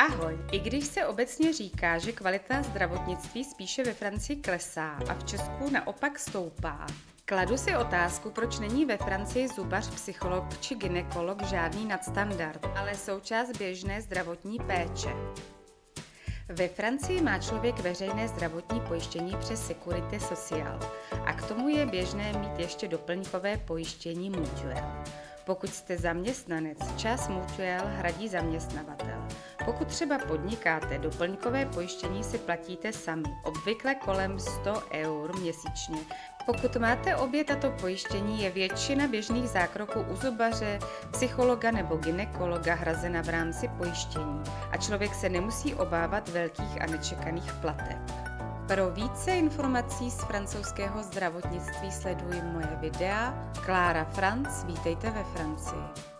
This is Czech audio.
Ahoj! I když se obecně říká, že kvalita zdravotnictví spíše ve Francii klesá a v Česku naopak stoupá, kladu si otázku, proč není ve Francii zubař, psycholog či gynekolog žádný nadstandard, ale součást běžné zdravotní péče. Ve Francii má člověk veřejné zdravotní pojištění přes Sécurité Sociale a k tomu je běžné mít ještě doplňkové pojištění Mutuelle. Pokud jste zaměstnanec, část Mutuelle hradí zaměstnavatel. Pokud třeba podnikáte, doplňkové pojištění si platíte sami, obvykle kolem 100 eur měsíčně. Pokud máte obě tato pojištění, je většina běžných zákroků u zubaře, psychologa nebo gynekologa hrazena v rámci pojištění a člověk se nemusí obávat velkých a nečekaných plateb. Pro více informací z francouzského zdravotnictví sleduj moje videa. Klára Franc, vítejte ve Francii.